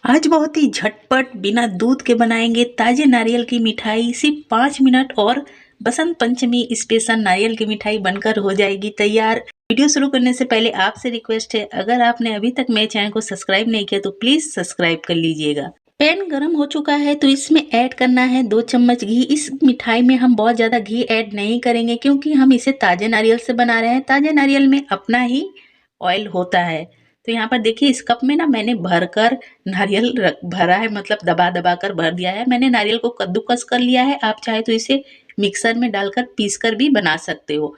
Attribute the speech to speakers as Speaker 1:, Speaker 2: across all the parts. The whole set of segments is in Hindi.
Speaker 1: आज बहुत ही झटपट बिना दूध के बनाएंगे ताजे नारियल की मिठाई। सिर्फ 5 मिनट और बसंत पंचमी स्पेशल नारियल की मिठाई बनकर हो जाएगी तैयार। वीडियो शुरू करने से पहले आपसे रिक्वेस्ट है, अगर आपने अभी तक मेरे चैनल को सब्सक्राइब नहीं किया तो प्लीज सब्सक्राइब कर लीजिएगा। पैन गरम हो चुका है तो इसमें ऐड करना है 2 चम्मच घी। इस मिठाई में हम बहुत ज़्यादा घी ऐड नहीं करेंगे क्योंकि हम इसे ताजे नारियल से बना रहे हैं। ताजे नारियल में अपना ही ऑयल होता है। तो यहाँ पर देखिए इस कप में ना मैंने भरकर नारियल भरा है, मतलब दबा दबा कर भर दिया है। मैंने नारियल को कद्दूकस कर लिया है। आप चाहे तो इसे मिक्सर में डालकर पीस कर भी बना सकते हो।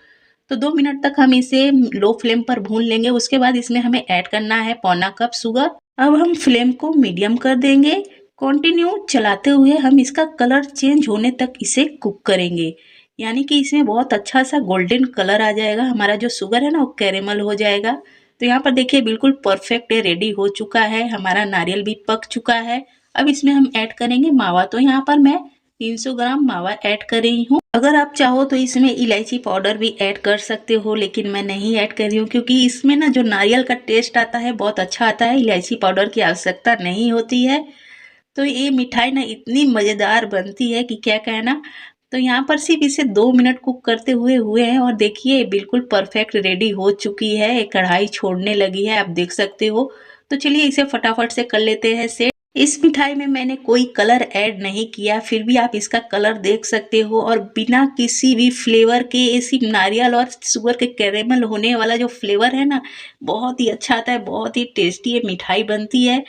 Speaker 1: तो 2 मिनट तक हम इसे लो फ्लेम पर भून लेंगे। उसके बाद इसमें हमें ऐड करना है पौना कप शुगर। अब हम फ्लेम को मीडियम कर देंगे। कंटिन्यू चलाते हुए हम इसका कलर चेंज होने तक इसे कुक करेंगे, यानी कि इसमें बहुत अच्छा सा गोल्डन कलर आ जाएगा। हमारा जो शुगर है ना वो कैरेमल हो जाएगा। तो यहाँ पर देखिए बिल्कुल परफेक्ट है, रेडी हो चुका है। हमारा नारियल भी पक चुका है। अब इसमें हम ऐड करेंगे मावा। तो यहाँ पर मैं 300 ग्राम मावा ऐड कर रही हूँ। अगर आप चाहो तो इसमें इलायची पाउडर भी ऐड कर सकते हो, लेकिन मैं नहीं ऐड कर रही हूँ क्योंकि इसमें ना जो नारियल का टेस्ट आता है बहुत अच्छा आता है। इलायची पाउडर की आवश्यकता नहीं होती है। तो ये मिठाई ना इतनी मज़ेदार बनती है कि क्या कहना। तो यहाँ पर सिर्फ इसे 2 मिनट कुक करते हुए हैं और देखिए बिल्कुल परफेक्ट रेडी हो चुकी है। एक कढ़ाई छोड़ने लगी है, आप देख सकते हो। तो चलिए इसे फटाफट से कर लेते हैं सेट। इस मिठाई में मैंने कोई कलर ऐड नहीं किया, फिर भी आप इसका कलर देख सकते हो। और बिना किसी भी फ्लेवर के ऐसी नारियल और शुगर के कैरेमल होने वाला जो फ्लेवर है ना, बहुत ही अच्छा आता है, बहुत ही टेस्टी ये मिठाई बनती है।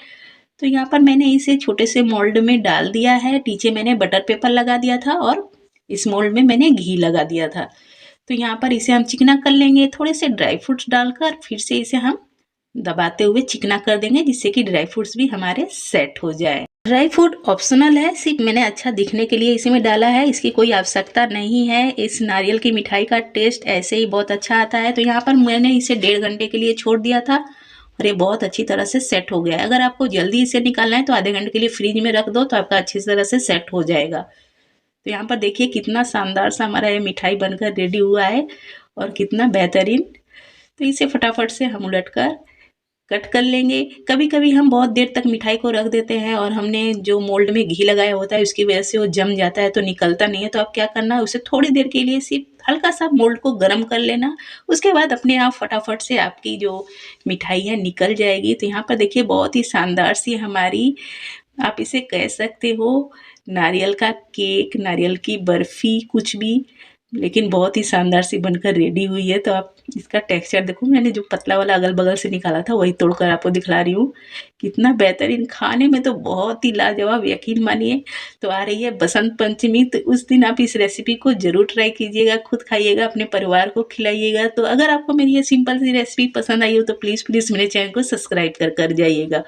Speaker 1: तो यहाँ पर मैंने इसे छोटे से मोल्ड में डाल दिया है। नीचे मैंने बटर पेपर लगा दिया था और इस मोल्ड में मैंने घी लगा दिया था। तो यहाँ पर इसे हम चिकना कर लेंगे। थोड़े से ड्राई फ्रूट्स डालकर फिर से इसे हम दबाते हुए चिकना कर देंगे, जिससे कि ड्राई फ्रूट्स भी हमारे सेट हो जाए। ड्राई फ्रूट ऑप्शनल है, सिर्फ मैंने अच्छा दिखने के लिए इसमें डाला है। इसकी कोई आवश्यकता नहीं है। इस नारियल की मिठाई का टेस्ट ऐसे ही बहुत अच्छा आता है। तो यहाँ पर मैंने इसे 1.5 घंटे के लिए छोड़ दिया था और ये बहुत अच्छी तरह से सेट हो गया है। अगर आपको जल्दी इसे निकालना है तो आधे घंटे के लिए फ्रिज में रख दो, तो आपका अच्छी तरह से सेट हो जाएगा। तो यहाँ पर देखिए कितना शानदार सा हमारा ये मिठाई बनकर रेडी हुआ है और कितना बेहतरीन। तो इसे फटाफट से हम उलटकर कट कर लेंगे। कभी कभी हम बहुत देर तक मिठाई को रख देते हैं और हमने जो मोल्ड में घी लगाया होता है उसकी वजह से वो जम जाता है तो निकलता नहीं है। तो अब क्या करना है, उसे थोड़ी देर के लिए सिर्फ हल्का सा मोल्ड को गर्म कर लेना। उसके बाद अपने आप फटाफट से आपकी जो मिठाई है निकल जाएगी। तो यहाँ पर देखिए बहुत ही शानदार सी हमारी, आप इसे कह सकते हो नारियल का केक, नारियल की बर्फ़ी, कुछ भी, लेकिन बहुत ही शानदार सी बनकर रेडी हुई है। तो आप इसका टेक्सचर देखो, मैंने जो पतला वाला अगल-बगल से निकाला था वही तोड़कर आपको दिखला रही हूँ। कितना बेहतरीन, खाने में तो बहुत ही लाजवाब, यकीन मानिए। तो आ रही है बसंत पंचमी, तो उस दिन आप इस रेसिपी को ज़रूर ट्राई कीजिएगा, खुद खाइएगा, अपने परिवार को खिलाइएगा। तो अगर आपको मेरी ये सिंपल सी रेसिपी पसंद आई हो तो प्लीज़ मेरे चैनल को सब्सक्राइब कर जाइएगा।